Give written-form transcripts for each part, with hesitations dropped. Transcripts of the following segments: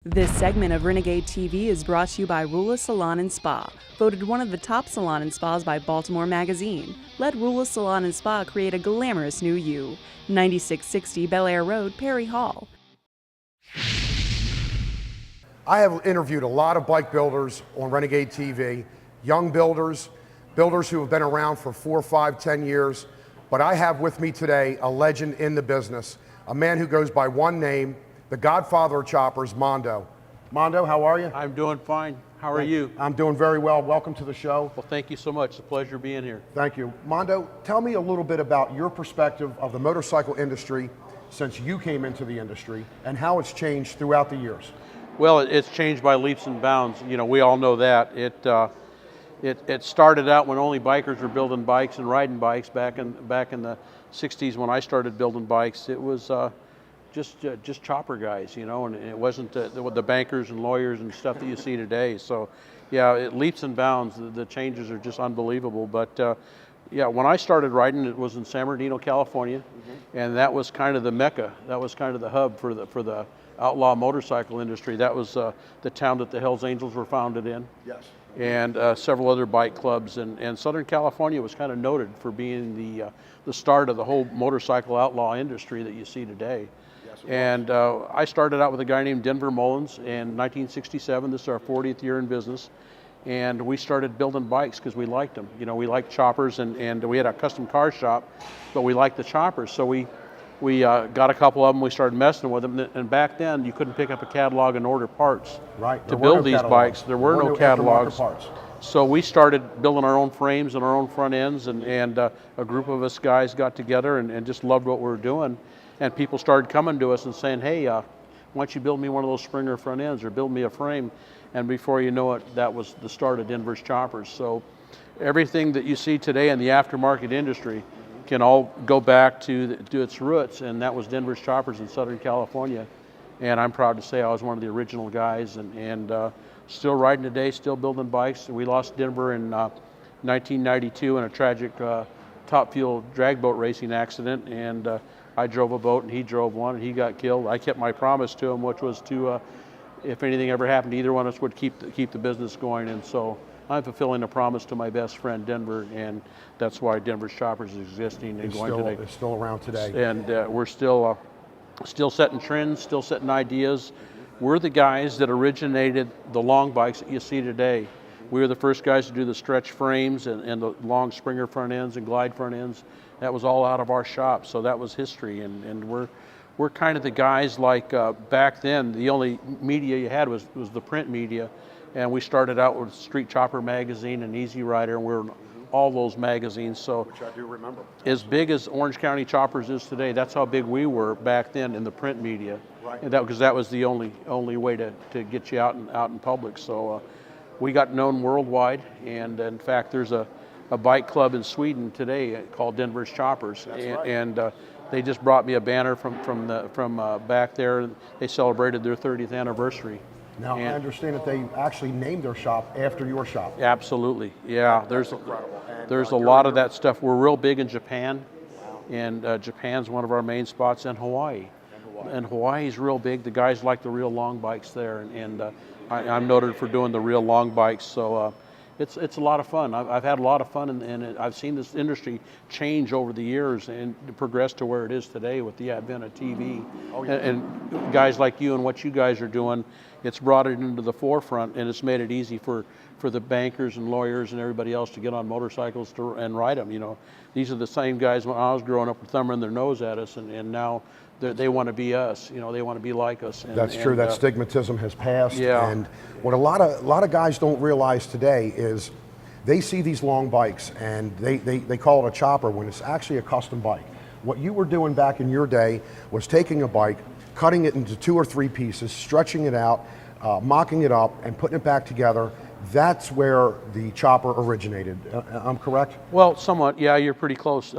This segment of Renegade TV is brought to you by Ruel Salon and Spa, voted one of the top salon and spas by Baltimore Magazine. Let Ruel Salon and Spa create a glamorous new you. 9660 Bel Air Road, Perry Hall. I have interviewed a lot of bike builders on Renegade TV, young builders, builders who have been around for 4, 5, 10 years, but I have with me today a legend in the business, a man who goes by one name, the godfather of choppers, Mondo. Mondo, how are you? I'm doing fine. How are you? I'm doing very well. Welcome to the show. Well, thank you so much. It's a pleasure being here. Thank you. Mondo, tell me a little bit about your perspective of the motorcycle industry since you came into the industry and how it's changed throughout the years. Well, it's changed by leaps and bounds. You know, we all know that. It started out when only bikers were building bikes and riding bikes back in the 60s when I started building bikes. It was just chopper guys, you know, and it wasn't the bankers and lawyers and stuff that you see today. So, yeah, it leaps and bounds. The changes are just unbelievable. But yeah, when I started riding, it was in San Bernardino, California, and that was kind of the mecca. That was kind of the hub for the outlaw motorcycle industry. That was the town that the Hells Angels were founded in. Yes. And several other bike clubs, and Southern California was kind of noted for being the start of the whole motorcycle outlaw industry that you see today. And I started out with a guy named Denver Mullins in 1967. This is our 40th year in business. And we started building bikes because we liked them. You know, we liked choppers, and we had a custom car shop, but we liked the choppers. So we got a couple of them, we started messing with them. And back then, you couldn't pick up a catalog and order parts to build these bikes. There were no catalogs. So we started building our own frames and our own front ends, and a group of us guys got together and just loved what we were doing. And people started coming to us and saying, hey, why don't you build me one of those Springer front ends or build me a frame? And before you know it, that was the start of Denver's Choppers. So everything that you see today in the aftermarket industry can all go back to its roots, and that was Denver's Choppers in Southern California. And I'm proud to say I was one of the original guys, and still riding today, still building bikes. We lost Denver in 1992 in a tragic top fuel drag boat racing accident, and I drove a boat and he drove one and he got killed. I kept my promise to him, which was to, if anything ever happened to either one of us, would keep the business going. And so I'm fulfilling a promise to my best friend Denver, and that's why Denver's Choppers is existing and going today. It's still around today. And we're still setting trends, still setting ideas. We're the guys that originated the long bikes that you see today. We were the first guys to do the stretch frames and the long Springer front ends and glide front ends. That was all out of our shop, so that was history. And we're kind of the guys like back then, the only media you had was the print media. And we started out with Street Chopper magazine and Easy Rider, and we're in all those magazines. So, which I do remember. As big as Orange County Choppers is today, that's how big we were back then in the print media. Right. And because that was the only way to get you out in public. So we got known worldwide, and in fact, there's a bike club in Sweden today called Denver's Choppers. That's right. And they just brought me a banner from back there. They celebrated their 30th anniversary. Now, I understand that they actually named their shop after your shop. Absolutely, yeah. There's a lot of that stuff. We're real big in Japan, and Japan's one of our main spots, in Hawaii. And Hawaii's real big. The guys like the real long bikes there, and I'm noted for doing the real long bikes. So it's a lot of fun. I've had a lot of fun, and I've seen this industry change over the years and progress to where it is today with the advent of TV. Oh, yeah. And guys like you and what you guys are doing, it's brought it into the forefront, and it's made it easy for the bankers and lawyers and everybody else to get on motorcycles and ride them. You know, these are the same guys when I was growing up with thumbing their nose at us, and now they want to be us. You know, they want to be like us. That's true. That stigmatism has passed. Yeah. And what a lot of guys don't realize today is they see these long bikes and they call it a chopper when it's actually a custom bike. What you were doing back in your day was taking a bike, cutting it into 2 or 3 pieces, stretching it out, mocking it up, and putting it back together. That's where the chopper originated. I'm correct? Well, somewhat. Yeah, you're pretty close.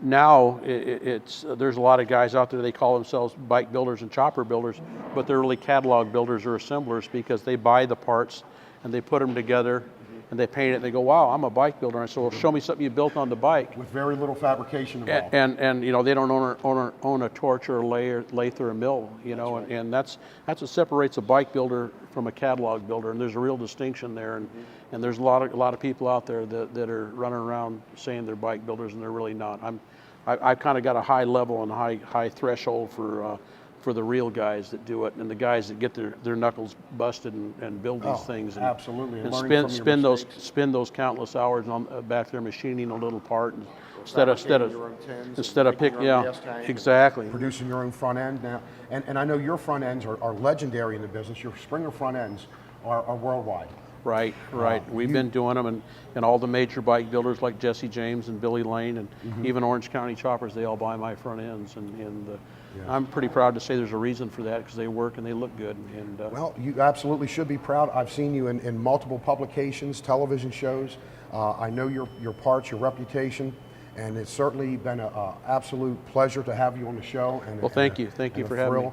Now there's a lot of guys out there, they call themselves bike builders and chopper builders, but they're really catalog builders or assemblers because they buy the parts and they put them together and they paint it, and they go, wow, I'm a bike builder. And I said, well, show me something you built on the bike. With very little fabrication involved. And you know, they don't own a torch or a lathe or a mill, you know, and that's what separates a bike builder from a catalog builder, and there's a real distinction there. And there's a lot of people out there that are running around saying they're bike builders, and they're really not. I've kind of got a high level and high threshold for the real guys that do it, and the guys that get their knuckles busted and build these things. And, absolutely. And spend those countless hours on back there machining a little part, and instead of picking, yeah, exactly. Producing your own front end now, and I know your front ends are legendary in the business. Your Springer front ends are worldwide. Right. We've been doing them, and all the major bike builders like Jesse James and Billy Lane, and even Orange County Choppers, they all buy my front ends, and I'm pretty proud to say there's a reason for that, because they work and they look good. And well, you absolutely should be proud. I've seen you in multiple publications, television shows. I know your parts, your reputation, and it's certainly been an absolute pleasure to have you on the show. And, well, thank you for having me.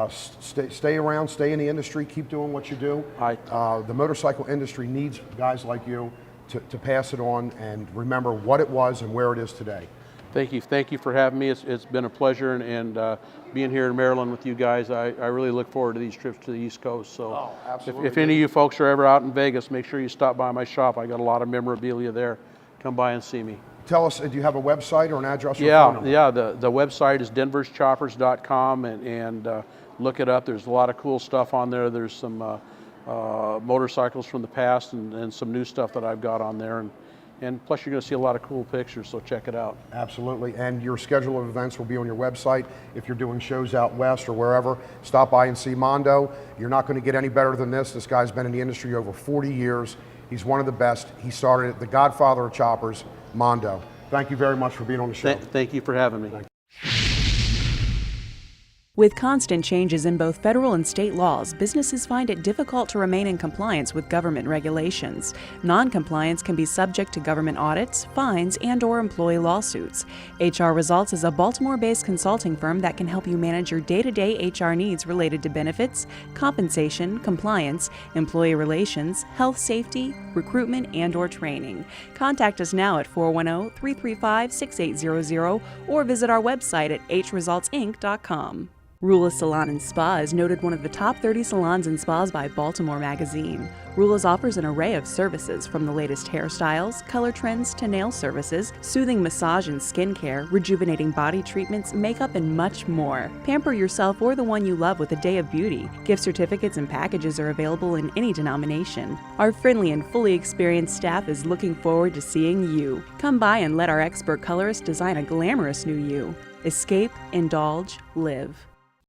Stay around, stay in the industry, keep doing what you do. The motorcycle industry needs guys like you to pass it on and remember what it was and where it is today. Thank you for having me. It's been a pleasure, and being here in Maryland with you guys, I really look forward to these trips to the East Coast. So if any of you folks are ever out in Vegas, make sure you stop by my shop. I got a lot of memorabilia there. Come by and see me. Tell us, do you have a website or an address? Yeah. The website is denverschoppers.com, and look it up. There's a lot of cool stuff on there. There's some motorcycles from the past and some new stuff that I've got on there, and plus you're going to see a lot of cool pictures. So check it out. Absolutely. And your schedule of events will be on your website. If you're doing shows out west or wherever, stop by and see Mondo. You're not going to get any better than this. This guy's been in the industry over 40 years. He's one of the best. He started it, the godfather of choppers, Mondo. Thank you very much for being on the show. Thank you for having me. With constant changes in both federal and state laws, businesses find it difficult to remain in compliance with government regulations. Non-compliance can be subject to government audits, fines, and/or employee lawsuits. HR Results is a Baltimore-based consulting firm that can help you manage your day-to-day HR needs related to benefits, compensation, compliance, employee relations, health safety, recruitment, and/or training. Contact us now at 410-335-6800 or visit our website at hresultsinc.com. Ruel Salon and Spa is noted one of the top 30 salons and spas by Baltimore Magazine. Ruel's offers an array of services, from the latest hairstyles, color trends, to nail services, soothing massage and skincare, rejuvenating body treatments, makeup, and much more. Pamper yourself or the one you love with a day of beauty. Gift certificates and packages are available in any denomination. Our friendly and fully experienced staff is looking forward to seeing you. Come by and let our expert colorist design a glamorous new you. Escape, indulge, live.